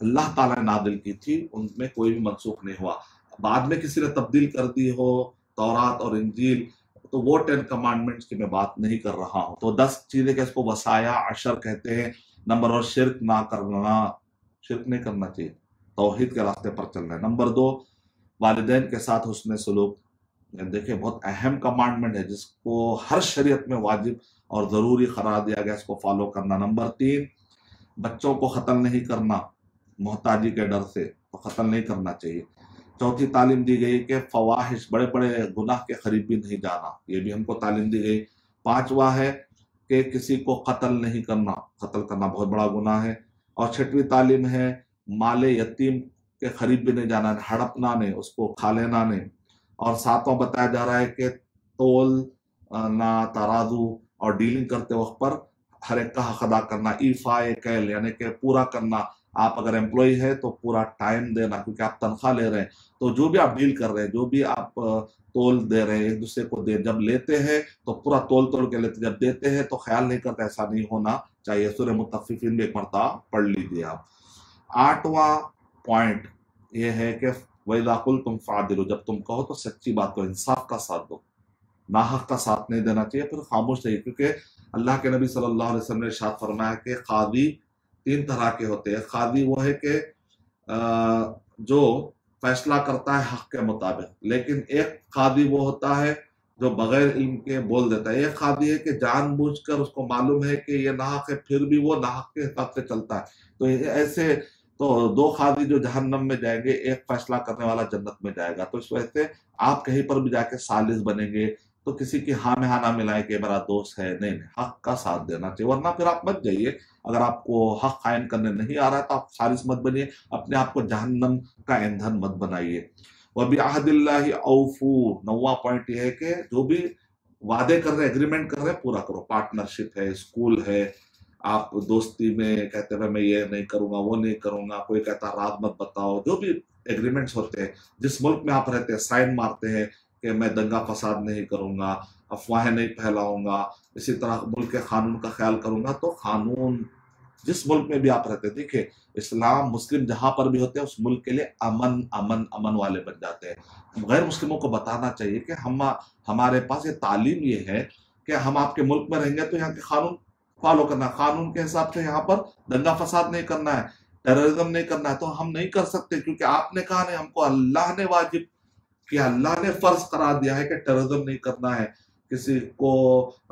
अल्लाह ताला ने नादिल की थी, उनमें कोई भी मनसूख नहीं हुआ। बाद में किसी ने तब्दील कर दी हो तौरात और इंजील, तो वो 10 कमांडमेंट्स की मैं बात नहीं कर रहा हूँ। तो 10 चीजें के इसको वसाया अशर कहते हैं। नंबर 1 शिर्क नहीं करना चाहिए, तौहीद के रास्ते पर चलना है। नंबर 2 वालिदैन के साथ हुस्न सलूक, देखिए बहुत अहम कमांडमेंट है जिसको हर शरीयत में वाजिब और ज़रूरी करार दिया गया, इसको फॉलो करना। नंबर 3, बच्चों को कत्ल नहीं करना मोहताजी के डर से, तो कत्ल नहीं करना चाहिए। चौथी तालीम दी गई कि फवाहिश, बड़े बड़े गुनाह के करीब भी नहीं जाना, ये भी हमको तालीम दी गई। 5वां है कि किसी को कत्ल नहीं करना, कत्ल करना बहुत बड़ा गुनाह है। और 6वीं तालीम है माले यतीम के करीब भी नहीं जाना, हड़पना नहीं, उसको खा लेना नहीं। और 7वां बताया जा रहा है कि तोल ना तराजू और डीलिंग करते वक्त पर हर एक का हक अदा करना, ईफा कैल यानी कि पूरा करना। आप अगर एम्प्लॉय है तो पूरा टाइम देना, क्योंकि आप तनख्वाह ले रहे हैं, तो जो भी आप डील कर रहे हैं, जो भी आप तोल दे रहे हैं एक दूसरे को दे, जब लेते हैं तो पूरा तोल तोल के लेते, जब देते हैं तो ख्याल नहीं करते, ऐसा नहीं होना चाहिए। सूरह मुत्तफिफीन में एक मरतबा पढ़ लीजिए आप। 8वां पॉइंट ये है कि वइज़ा कुल्तुम फ़अदिलू, जब तुम कहो तो सच्ची बात को, इंसाफ का साथ दो, नाहक का साथ नहीं देना चाहिए, फिर खामोश रहिए। क्योंकि अल्लाह के नबी सल्लल्लाहु अलैहि वसल्लम ने इरशाद फरमाया कि कादी 3 तरह के होते हैं। कादी वो है कि जो फैसला करता है हक के मुताबिक, लेकिन एक कादी वो होता है जो बगैर इल्म के बोल देता है। एक कादी है कि जानबूझकर उसको मालूम है कि ये नाहक है, फिर भी वो नाहक के हिसाब से चलता है। तो ऐसे तो 2 कादी जो जहन्नम में जाएंगे, एक फैसला करने वाला जन्नत में जाएगा। तो इस वजह से आप कहीं पर भी जाके सालिस बनेंगे तो किसी की हाँ में हाँ ना मिलाए कि मेरा दोस्त है, नहीं, हक का साथ देना चाहिए, वरना फिर आप मत जाइए। अगर आपको हक कायम करने नहीं आ रहा है तो आप सालिस मत बनिए, अपने आप को जहन्नम का ईंधन मत बनाइए। वह भी अहदिल्लाहि औफू, 9वां पॉइंट ये है कि जो भी वादे कर रहे, एग्रीमेंट कर रहे, पूरा करो। पार्टनरशिप है, स्कूल है, आप दोस्ती में कहते हैं मैं ये नहीं करूंगा, वो नहीं करूंगा, कोई कहता रात मत बताओ, जो भी एग्रीमेंट्स होते हैं, जिस मुल्क में आप रहते हैं साइन मारते हैं कि मैं दंगा फसाद नहीं करूंगा, अफवाहें नहीं फैलाऊंगा, इसी तरह मुल्क के कानून का ख्याल करूंगा। तो कानून जिस मुल्क में भी आप रहते हैं, देखिए इस्लाम मुस्लिम जहां पर भी होते हैं उस मुल्क के लिए अमन अमन अमन वाले बन जाते हैं। गैर मुस्लिमों को बताना चाहिए कि हमारे पास ये तालीम ये है कि हम आपके मुल्क में रहेंगे तो यहाँ के कानून फॉलो करना, कानून के हिसाब से यहाँ पर दंगा फसाद नहीं करना है, टेररिज्म नहीं करना है। तो हम नहीं कर सकते क्योंकि आपने कहा नहीं, हमको अल्लाह ने वाजिब किया, अल्लाह ने फर्ज करार दिया है कि टेररिज्म नहीं करना है किसी को।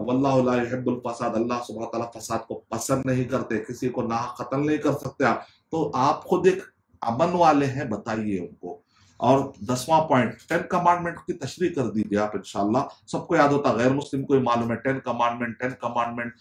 वल्लाहु ला युहिब्बुल फसाद, अल्लाह सुब्हानहू व तआला फसाद को पसंद नहीं करते, किसी को नाहक कत्ल नहीं कर सकते आप। तो आप खुद एक अमन वाले हैं, बताइए उनको। और 10वां पॉइंट 10 कमांडमेंट की तशरीह कर दीजिए आप, इंशाल्लाह सबको याद होता, गैर मुस्लिम को ही मालूम है 10 कमांडमेंट।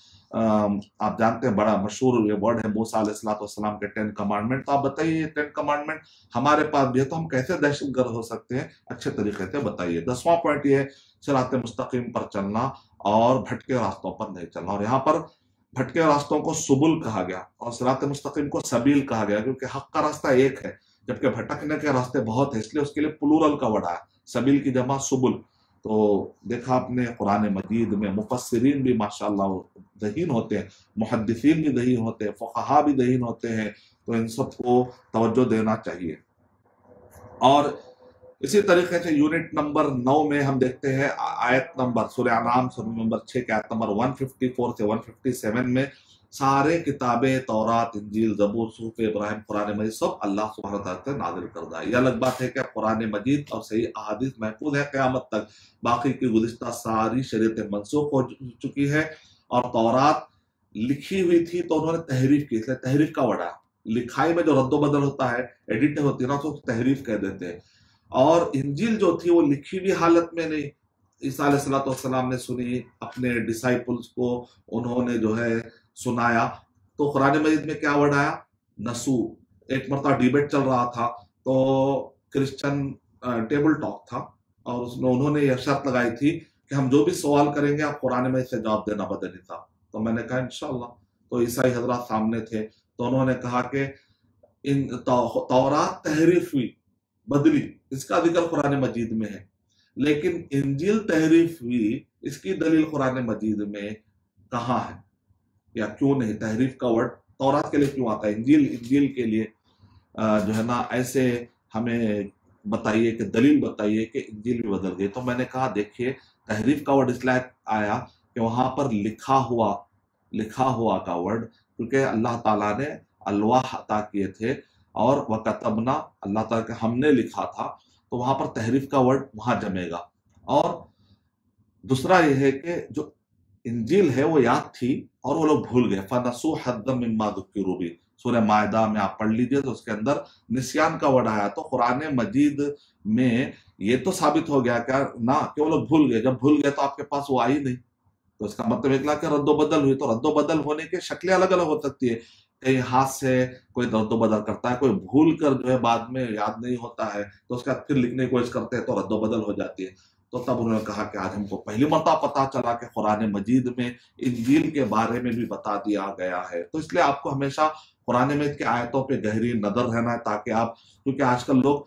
आप जानते हैं बड़ा मशहूर ये वर्ड है मूसा अलैहिस्सलाम के 10 कमांडमेंट। तो आप बताइए 10 कमांडमेंट हमारे पास भी है तो हम कैसे दहशतगर्द हो सकते हैं, अच्छे तरीके से बताइए। 10वां पॉइंट ये है सिरात मुस्तकीम पर चलना और भटके रास्तों पर नहीं चलना। और यहाँ पर भटके रास्तों को सुबुल कहा गया और सिरात मुस्तकीम को सबील कहा गया, क्योंकि हक का रास्ता एक है जबकि भटकने के रास्ते बहुत है, इसलिए उसके लिए प्लूरल का वर्ड है, सबील की जमा सुबुल। तो देखा आपने कुरान मजीद में मुफस्सिरीन भी माशाअल्लाह दहीन होते हैं, मुहद्दिसीन भी दहीन होते हैं, फुक़हा भी दहीन होते हैं, तो इन सब को तवज्जो देना चाहिए। और इसी तरीके से यूनिट नंबर 9 में हम देखते हैं आयत नंबर सूरह अनाम सूरह नंबर 6 के आयत नंबर 154 से 157 में सारे किताबें तौरात, इंजील, ज़बूर, सूफ़ इब्राहिम, कुरान मजीद सब अल्लाह सुब्हानहू व तआला से नाज़िल करदा है। यह अलग बात है कि कुरान मजीद और सही अहादीस महफूज है क़यामत तक, बाकी की गुज़िश्ता सारी शरीयतें मनसूख हो चुकी है। और तौरात लिखी हुई थी तो उन्होंने तहरीफ की, इसलिए तहरीफ का वर्ड है। लिखाई में जो रद्द-बदल होता है, एडिट होती है ना, तो तहरीफ कह देते हैं। और इंजील जो थी वो लिखी हुई हालत में नहीं, ईसा अलैहिस्सलाम ने सुनी, अपने डिसाइपल्स को उन्होंने जो है सुनाया। तो कुरान मजीद में क्या वर्ड आया? नसू। एक मरतबा डिबेट चल रहा था तो क्रिश्चियन टेबल टॉक था और उसमें उन्होंने यह शर्त लगाई थी कि हम जो भी सवाल करेंगे आप कुरान मजीद से जवाब देना बदनी साहब। तो मैंने कहा इंशाअल्लाह। तो ईसाई हजरात सामने थे तो उन्होंने कहा कि इन तौरात तहरीफ हुई, बदली, इसका जिक्र कुरान मजीद में है, लेकिन इंजील तहरीफ हुई, इसकी दलील कुरान मजीद में कहाँ है या क्यों नहीं? तहरीफ का वर्ड तौरात के लिए क्यों आता है, इंजील के लिए जो है ना, ऐसे हमें बताइए कि दलील बताइए कि इंजील भी बदल गई। तो मैंने कहा देखिए तहरीफ का वर्ड इसलिए आया कि वहां पर लिखा हुआ का वर्ड, क्योंकि अल्लाह ताला ने अलवाह अता किए थे और वह कतबना, अल्लाह ताला के हमने लिखा था, तो वहां पर तहरीफ का वर्ड वहां जमेगा। اور دوسرا یہ ہے کہ جو انجیل ہے وہ یاد تھی اور وہ لوگ بھول گئے. فَنَسُوا حَظًّا مِّمَّا ذُكِّرُوا بِهِ، سورہ مائدہ میں آپ پڑھ لیجئے تو اس کے اندر نسیان کا ورڈ آیا. تو قرآن مجید میں یہ تو ثابت ہو گیا کہ وہ لوگ بھول گئے. جب بھول گئے تو آپ کے پاس وہ آئی نہیں، تو اس کا مطلب نکلا کہ رد و بدل ہوئی. تو رد و بدل ہونے کے شکلیں الگ الگ ہو سکتی ہے. کہیں ہاتھ سے کوئی رد و بدل کرتا ہے، کوئی بھول کر جو ہے بعد میں یاد نہیں ہوتا ہے تو اس کا پھر لکھنے کی کوشش کرتے ہیں تو رد و بدل ہو جاتی ہے. تو تب انہوں نے کہا کہ آج ہم کو پہلی مرتبہ پتا چلا کہ قرآن مجید میں انجیل کے بارے میں بھی بتا دیا گیا ہے. تو اس لیے آپ کو ہمیشہ قرآن مجید کی آیتوں پہ گہری نظر رہنا ہے، تاکہ آپ، کیونکہ آج کل لوگ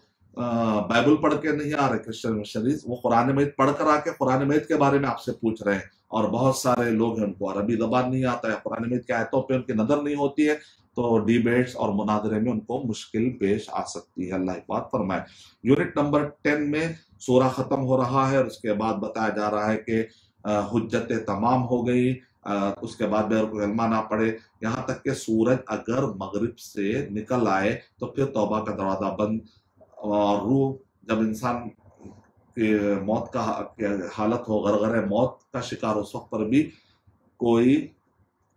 بائبل پڑھ کے نہیں آ رہے کرسچن مشنریز، وہ قرآن مجید پڑھ کر آ کے قرآن مجید کے بارے میں آپ سے پوچھ رہے ہیں. اور بہت سارے لوگ ہیں ان کو عربی زبان نہیں آتا ہے، قرآن مجید کی آیتوں پہ ان کی نظر نہیں ہوتی ہے، تو ڈیبیٹس اور مناظرے میں ان کو مشکل پیش آ سکتی ہے. اللہ حفاظت فرمائے. یونٹ نمبر 10 میں سورہ ختم ہو رہا ہے اور اس کے بعد بتایا جا رہا ہے کہ حجتیں تمام ہو گئی. اس کے بعد بغیر کوئی کلمہ نہ پڑے، یہاں تک کہ سورج اگر مغرب سے نکل آئے تو پھر توبہ کا دروازہ بند. اور روح جب انسان کی موت کا حالت ہو، غرغرہ موت کا شکار، اس وقت پر بھی کوئی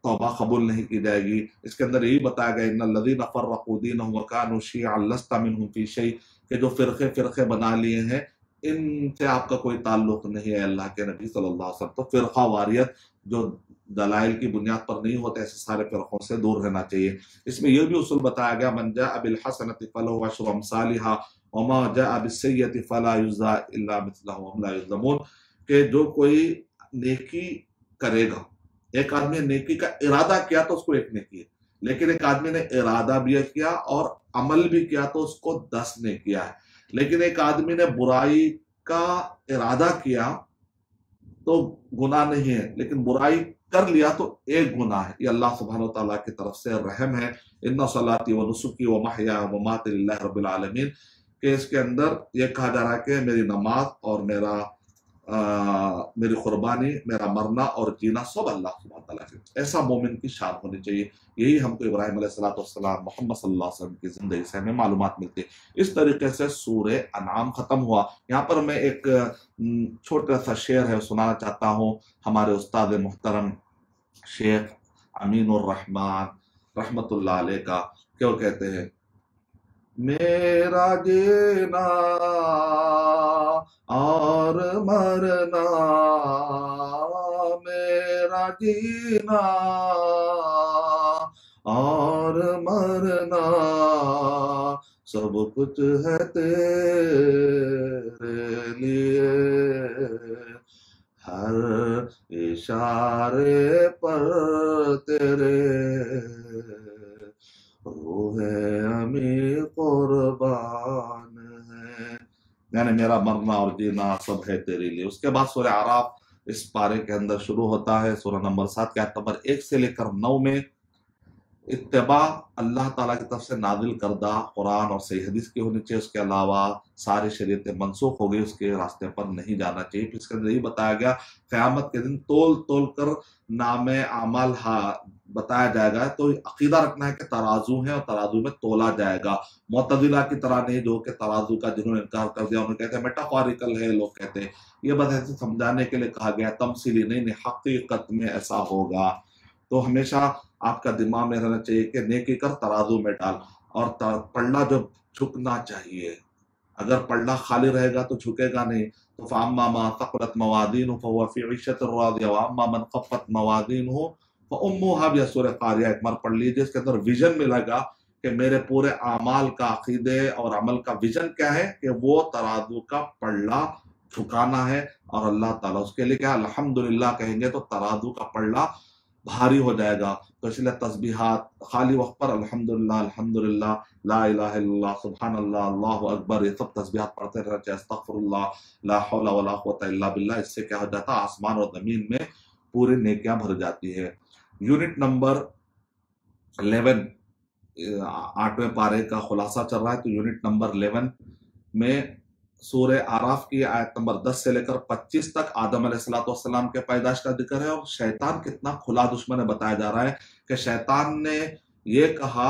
توبہ قبول نہیں کی جائے گی. اس کے اندر یہی بتایا گیا ان الذین فرقوا دینهم وکانوا شیعا لست منهم فی شیء، کہ جو فرقے بنا لیے ہیں ان سے آپ کا کوئی تعلق نہیں ہے اللہ کے نبی صلی اللہ علیہ وسلم. تو فرقہ واریت جو دلائل کی بنیاد پر نہیں ہوتے، ایسے سارے فرقوں سے دور رہنا چاہیے. اس میں یہ بھی اصول بتایا گیا من جاء بالحسنۃ فلہ عشر امثالها وما جاء بالسیئۃ فلا یجزی الا مثلها وهم لا یظلمون، کہ جو کوئی نیکی کرے گا، ایک آدمی نے نیکی کا ارادہ کیا تو اس کو ایک نیکی ہے، لیکن ایک آدمی نے ارادہ بھی کیا اور عمل بھی کیا تو اس کو 10 نے کیا ہے. لیکن ایک آدمی نے برائی کا ارادہ کیا تو گناہ نہیں ہے، لیکن برائی کر لیا تو ایک گناہ ہے. یہ اللہ سبحانہ وتعالیٰ کی طرف سے رحم ہے. ان صلاتی و نسکی و محیا و مماتی للہ رب العالمین، کہ اس کے اندر یہ کہا جا رہا ہے کہ میری نماز اور میری قربانی، میرا مرنا اور جینا سب اللہ سبحانہ وتعالیٰ کے. ایسا مومن کی شان ہونی چاہیے. یہی ہم کو ابراہیم علیہ السلام محمد صلی اللہ علیہ وسلم کی زندگی سے ہمیں معلومات ملتی ہے. اس طریقے سے سورہ انعام ختم ہوا. یہاں پر میں ایک چھوٹا سا شعر ہے سنانا چاہتا ہوں ہمارے استاد محترم شیخ امین الرحمن رحمت اللہ علیہ کا، کہ وہ کہتے ہیں میرا جینا اور مرنا، میرا جینا اور مرنا سب کچھ ہے تیرے لیے، ہر اشارے پر تیرے روح امی قربان ہے. یعنی میرا مرنا اور جینا سب ہے تیرے لیے. اس کے بعد سورہ اعراف اس پارے کے اندر شروع ہوتا ہے. سورہ نمبر 7 کے آیت نمبر 1 سے لے کر 9 میں اتباع اللہ تعالیٰ کی طرف سے نازل کردہ قرآن اور صحیح حدیث کی ہونی چاہیے. اس کے علاوہ ساری شریعتیں منسوخ ہو گئی، اس کے راستے پر نہیں جانا چاہیے. پھر اس کے اندر یہی بتایا گیا قیامت کے دن تول کر نام اعمال بتایا جائے گا. تو عقیدہ رکھنا ہے کہ ترازو ہے اور ترازو میں تولا جائے گا. معتزلہ کی طرح نہیں جو کہ ترازو کا جنہوں نے انکار کر دیا، انہوں کہتے ہیں میٹافوریکل ہے. لوگ کہتے ہیں یہ بس ایسے سمجھانے کے لیے کہا گیا، تمثیلی نہیں، حقیقت میں ایسا ہوگا. تو ہمیشہ آپ کا دماغ میں رہنا چاہیے کہ نیکی کر ترازو میں ڈال. اور پلڑا جو جھکنا چاہیے، اگر پلڑا خالی رہے گا تو جھکے گا نہیں. تو فَأَمَّا مَا ثَقُلَتْ مَوَازِينُهُ فَهُوَ فِي عِيشَةٍ رَاضِيَةٍ وَأَمَّا مَنْ خَفَّتْ مَوَازِينُهُ فَأُمُّهُ هَاوِيَةٌ. سورہ قاریہ ایک بار پڑھ لیجیے. اس کے اندر ویژن ملے گا کہ میرے پورے اعمال کا، عقیدے اور عمل کا ویژن کیا ہے، کہ وہ ترازو کا پلڑا جھکانا ہے. اور اللہ تعالیٰ اس کے لیے کیا الحمدللہ کہیں گے تو ترازو کا پلڑا بھاری ہو جائے گا. تو اس لیے تسبیحات خالی وقت پر الحمدللہ الحمدللہ لا الہ الا اللہ سبحان اللہ اللہ اکبر، یہ سب تسبیحات پڑھتے رہنا چاہیے. استغفر اللہ لا حول ولا قوت الا باللہ. اس سے کیا ہو جاتا ہے، آسمان اور زمین میں پوری نیکیاں بھر جاتی ہے. یونٹ نمبر 11 8ویں پارے کا خلاصہ چل رہا ہے. تو یونٹ نمبر 11 میں سورہ اعراف کی آیت نمبر 10 سے لے کر 25 تک آدم علیہ السلام کے پیدائش کا ذکر ہے. اور شیطان کتنا کھلا دشمن ہے بتایا جا رہا ہے کہ شیطان نے یہ کہا،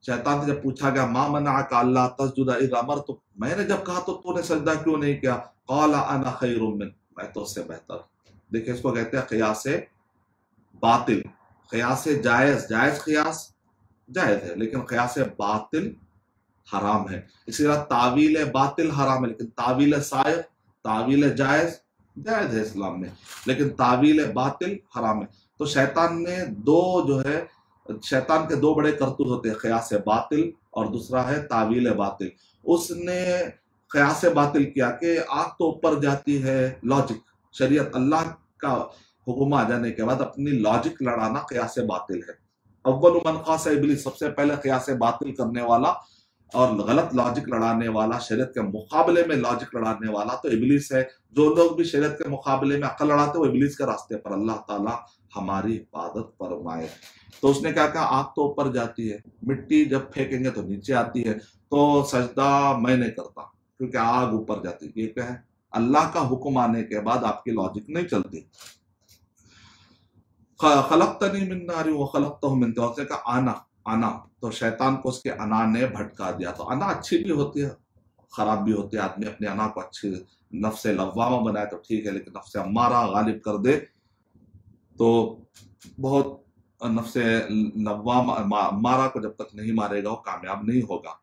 شیطان سے جب پوچھا گیا ما منعک اللہ تسجد اذ امرتک، میں نے جب کہا تو نے سجدہ کیوں نہیں کیا؟ قال انا خیر من، मैं तो उससे बेहतर। देखिए इसको कहते हैं क़ियास बातिल। क़ियास जायज़, जायज़ क़ियास जायज़ है, लेकिन क़ियास बातिल हराम है। इसी तरह तावील बातिल हराम है, लेकिन तावील साइग़, तावील जायज़ जायज़ है इस्लाम में, लेकिन तावील बातिल हराम है। तो शैतान ने दो जो है, शैतान के दो बड़े करतूत होते हैं, क़ियास बातिल और दूसरा है तावील बातिल। उसने क़ियास बातिल किया कि आग तो ऊपर जाती है, लॉजिक, शरीयत, अल्लाह का हुक्म आ जाने के बाद अपनी लॉजिक लड़ाना क़ियास बातिल है। अव्वल मन क़ास इब्लीस, सबसे पहले क़ियास बातिल करने वाला और गलत लॉजिक लड़ाने वाला, शरीयत के मुकाबले में लॉजिक लड़ाने वाला तो इब्लीस है। जो लोग भी शरीयत के मुकाबले में अक्ल लड़ाते वो इब्लीस के रास्ते पर। अल्लाह ताला हमारी हिफाजत फरमाए। तो उसने क्या कहा, आग तो ऊपर जाती है, मिट्टी जब फेंकेंगे तो नीचे आती है, तो सजदा मैं नहीं करता क्योंकि आग ऊपर जाती है। ये क्या है, अल्लाह का हुक्म आने के बाद आपकी लॉजिक नहीं चलती। खलक़तनी मिन नारिन व खलक़तहु मिन तीन, उसने कहा आना, आना, तो शैतान को उसके अना ने भटका दिया। तो अना अच्छी भी होती है, खराब भी होती है। आदमी अपने अना को अच्छी नफ्से लव्वामा बनाए तो ठीक है, लेकिन नफ्से अम्मारा गालिब कर दे तो बहुत, नफ्से लव्वामा अम्मारा को जब तक नहीं मारेगा वो कामयाब नहीं होगा।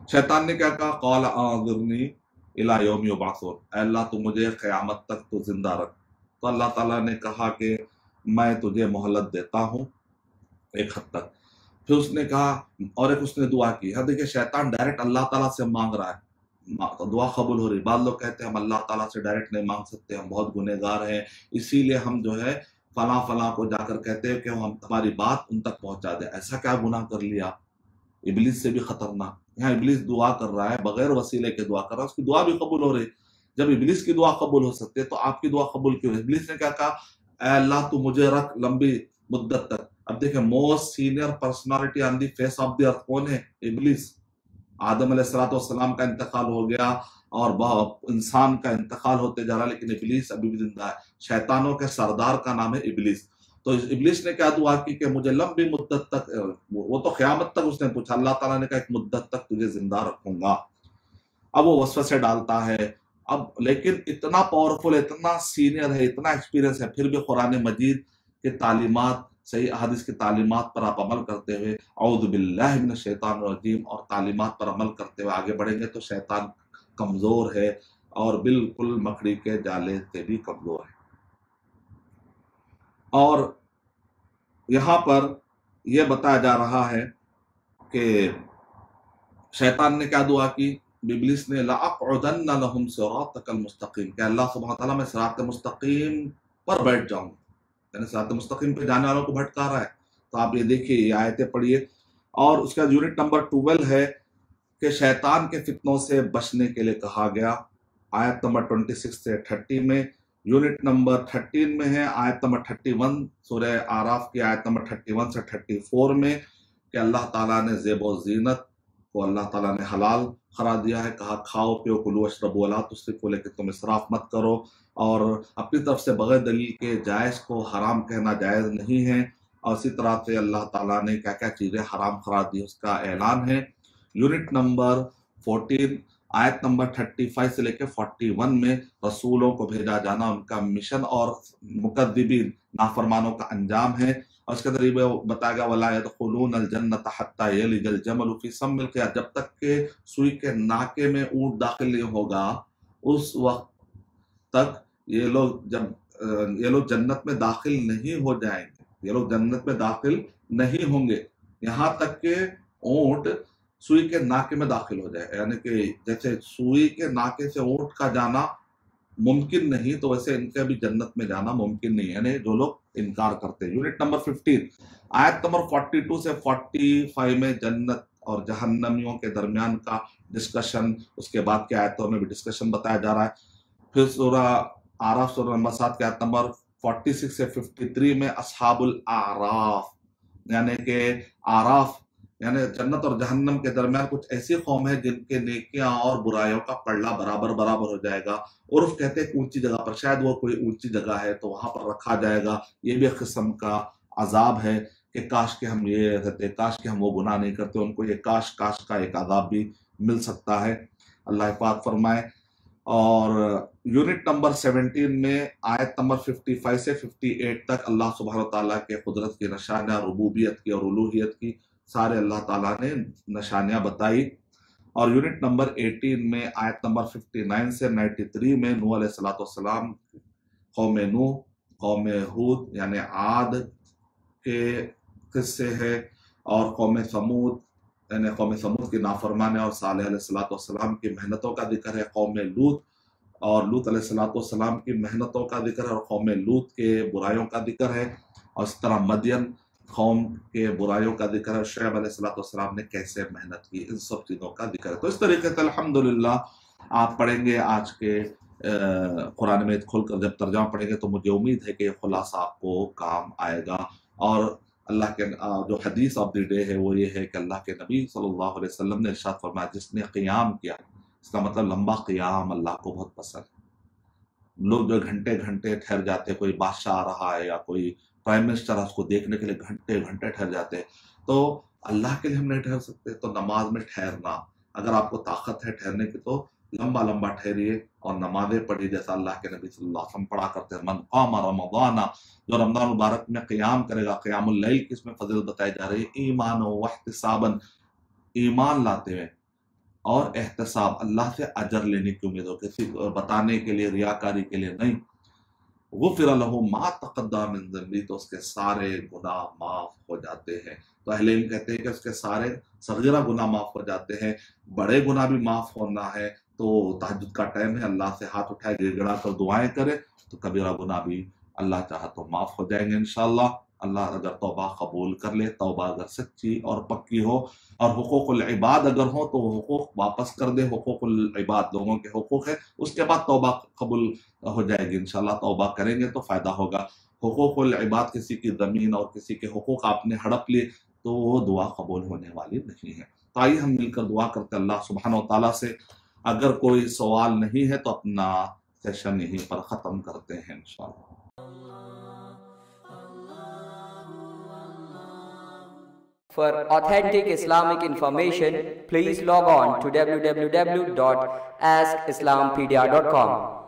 शैतान ने क्या कहा, क़ाल आज़िरनी इला यौम युबअसून, अल्लाह तू मुझे क़यामत तक तो जिंदा रख। तो अल्लाह ताला ने कहा कि मैं तुझे मोहलत देता हूँ एक हद तक। फिर उसने कहा, और एक उसने दुआ की। हाँ देखिए, शैतान डायरेक्ट अल्लाह ताला से मांग रहा है, तो दुआ कबूल हो रही। बाद लोग कहते हैं हम अल्लाह ताला से डायरेक्ट नहीं मांग सकते, हम बहुत गुनहगार हैं, इसीलिए हम जो है फला फला को जाकर कहते हैं कि हम हमारी बात उन तक पहुंचा दे। ऐसा क्या गुनाह कर लिया, इब्लीस से भी खतरनाक। यहाँ इब्लीस दुआ कर रहा है, बगैर वसीले के दुआ कर रहा है, उसकी दुआ भी कबूल हो रही। जब इब्लीस की दुआ कबूल हो सकती है तो आपकी दुआ कबूल क्यों? इब्लीस ने क्या कहा, अल्लाह तू मुझे रख लंबी मुद्दत तक। अब देखिए, most senior personality on the face of the earth कौन है? इब्लीस। आदम अलैहिस्सलाम का इंतकाल हो गया और इंसान का इंतकाल होते जा रहा, लेकिन इब्लीस अभी भी जिंदा है। शैतानों के सरदार का नाम है इब्लीस। तो इब्लीस ने क्या दुआ की कि मुझे लंबी मुद्दत तक, वो तो क़यामत तक उसने पूछा, अल्लाह ताला ने कहा एक मुद्दत तक तुझे जिंदा रखूंगा। अब वो वसवसे डालता है, अब लेकिन इतना पावरफुल, इतना सीनियर है, इतना एक्सपीरियंस है, फिर भी कुरान मजीद के तालीमात, सही हदीस की तालीमात पर आप अमल करते हुए, औज़ु बिल्लाहि मिनश शैतानिर रजीम, और तालीमात पर अमल करते हुए आगे बढ़ेंगे तो शैतान कमजोर है और बिल्कुल मकड़ी के जाले से भी कमजोर है। और यहाँ पर यह बताया जा रहा है कि शैतान ने क्या दुआ की, इब्लीस ने, लअक़उदन्न लहुम सिरातकल मुस्तक़ीम, कि अल्लाह सुब्हानहू व तआला मैं सिरात मुस्तक़ीम पर बैठ जाऊं, यानी सिरात मुस्तक़ीम पे जाने वालों को भटका रहा है। तो आप ये देखिए, ये आयतें पढ़िए। और उसका यूनिट नंबर 12 है कि शैतान के फितनों से बचने के लिए कहा गया, आयत नंबर 26 से 30 में। यूनिट नंबर 13 में है आयत नंबर 31 सूरह आराफ की आयत नंबर 31 से 34 में, कि अल्लाह ताला ने ज़ेब व ज़ीनत को अल्लाह ताला ने हलाल करार दिया है। कहा खाओ पियो, कुलू अशरबू वला तुस्रिफू, लेकिन तुम इसराफ मत करो, और अपनी तरफ से बगैर दलील के जायज़ को हराम कहना जायज़ नहीं है। और इसी तरह से अल्लाह ताला ने क्या क्या चीज़ें हराम करार दी उसका ऐलान है। यूनिट नंबर 14 आयत नंबर 35 से लेकर 41 में रसूलों को भेजा जाना उनका मिशन और मुकद्दिबीन नाफरमानों का अंजाम है। और इसके अंदर ये बताया गया, वला यदखुलूनल जन्नत हत्ता यलिजल जमलु फी सम्मिल क़ियाद, जब तक के सुई के नाके में ऊंट दाखिल नहीं होगा उस वक्त तक ये लोग जन्नत में दाखिल नहीं हो जाएंगे, ये लोग जन्नत में दाखिल नहीं होंगे यहाँ तक के ऊंट सुई के नाके में दाखिल हो जाए। यानी कि जैसे सुई के नाके से ऊंट का जाना मुमकिन नहीं, तो वैसे इनके भी जन्नत में जाना मुमकिन नहीं है, यानी जो लोग इनकार करते हैं। यूनिट नंबर 15 आयत नंबर 42 से 45 में जन्नत और जहन्नमियों के दरमियान का डिस्कशन, उसके बाद के आयतों में भी डिस्कशन बताया जा रहा है। फिर सूरह आराफ सूरह नंबर 7 के आयत नंबर 46 से 53 में अस्हाबुल आराफ, यानी कि आराफ यानी जन्नत और जहन्नम के दरमियान कुछ ऐसी कौम है जिनके नेकियां और बुराइयों का पल्ला बराबर बराबर हो जाएगा। उर्फ कहते हैं ऊंची जगह पर, शायद वो कोई ऊंची जगह है तो वहां पर रखा जाएगा। ये भी एक किस्म का अजाब है कि काश के हम ये रहते, काश के हम वो गुनाह नहीं करते, उनको ये काश काश का एक अजाब भी मिल सकता है। अल्लाह पाक फरमाए, اور یونٹ نمبر 17 میں آیت نمبر 55 سے 58 تک اللہ سبحانہ تعالیٰ کے قدرت کی نشانیاں، ربوبیت کی اور الوہیت کی سارے اللہ تعالیٰ نے نشانیاں بتائی. اور یونٹ نمبر 18 میں آیت نمبر 59 سے 93 میں نوح علیہ السلام، قوم نوح، قوم ہود یعنی عاد کے قصے ہے، اور قوم ثمود یعنی قوم ثمود کی نافرمانی اور صالح علیہ السلام کی محنتوں کا ذکر ہے، قوم لوط اور لوط علیہ السلام کی محنتوں کا ذکر ہے، اور قوم لوط کے برائیوں کا ذکر ہے، اور اس طرح مدین قوم کے برائیوں کا ذکر ہے، شعیب علیہ السلام نے کیسے محنت کی، ان سب چیزوں کا ذکر ہے. تو اس طریقے سے الحمدللہ آپ پڑھیں گے آج کے قرآن میں کھول کر جب ترجمہ پڑھیں گے تو مجھے امید ہے کہ خلاصہ آپ کو کام آئے گا. اور اللہ کے جو حدیث آف دی ڈے ہے وہ یہ ہے کہ اللہ کے نبی صلی اللہ علیہ وسلم نے ارشاد فرمایا جس نے قیام کیا، اس کا مطلب لمبا قیام اللہ کو بہت پسند ہے. لوگ جو گھنٹے گھنٹے ٹھہر جاتے، کوئی بادشاہ آ رہا ہے یا کوئی پرائم منسٹر اس کو دیکھنے کے لیے گھنٹے گھنٹے ٹھہر جاتے، تو اللہ کے لیے ہم نہیں ٹھہر سکتے. تو نماز میں ٹھہرنا، اگر آپ کو طاقت ہے ٹھہرنے کی تو لمبا لمبا ٹھہریے اور نمازیں پڑھی جیسا اللہ کے نبی صلی اللہ علیہ وسلم پڑھا کرتے ہیں. من قام رمضان، جو رمضان مبارک میں قیام کرے گا، قیام اللیل کی اس میں فضیلت بتائی جا رہی ہے، ایمان و احتسابا، ایمان لاتے ہوئے اور احتساب، اللہ سے اجر لینے کی امید ہو، کسی کو بتانے کے لیے، ریاکاری کے لیے نہیں. غفر لہ ما تقدم من ذنبہ، تو اس کے سارے گناہ معاف ہو جاتے ہیں. تو اہل علم کہتے ہیں کہ اس کے سارے صغیرہ گناہ معاف ہو جاتے ہیں، بڑے گناہ بھی معاف ہونا ہے تو تہجد کا ٹائم ہے، اللہ سے ہاتھ اٹھائے، گڑ گڑا کر دعائیں کرے تو کبیرہ گناہ بھی اللہ چاہا تو معاف ہو جائیں گے انشاءاللہ. اللہ اگر توبہ قبول کر لے، توبہ اگر سچی اور پکی ہو، اور حقوق العباد اگر ہو تو حقوق واپس کر دے. حقوق العباد لوگوں کے حقوق ہے، اس کے بعد توبہ قبول ہو جائے گی انشاءاللہ. توبہ کریں گے تو فائدہ ہوگا. حقوق العباد، کسی کی زمین اور کسی کے حقوق آپ نے ہڑپ لیے تو وہ دعا قبول ہونے والی نہیں ہے. تو آئیے ہم مل کر دعا کرتے اللہ سبحانہ و تعالیٰ سے. اگر کوئی سوال نہیں ہے تو اپنا سیشن یہیں پر ختم کرتے ہیں انشاءاللہ. For authentic Islamic information, please log on to www.askislampedia.com.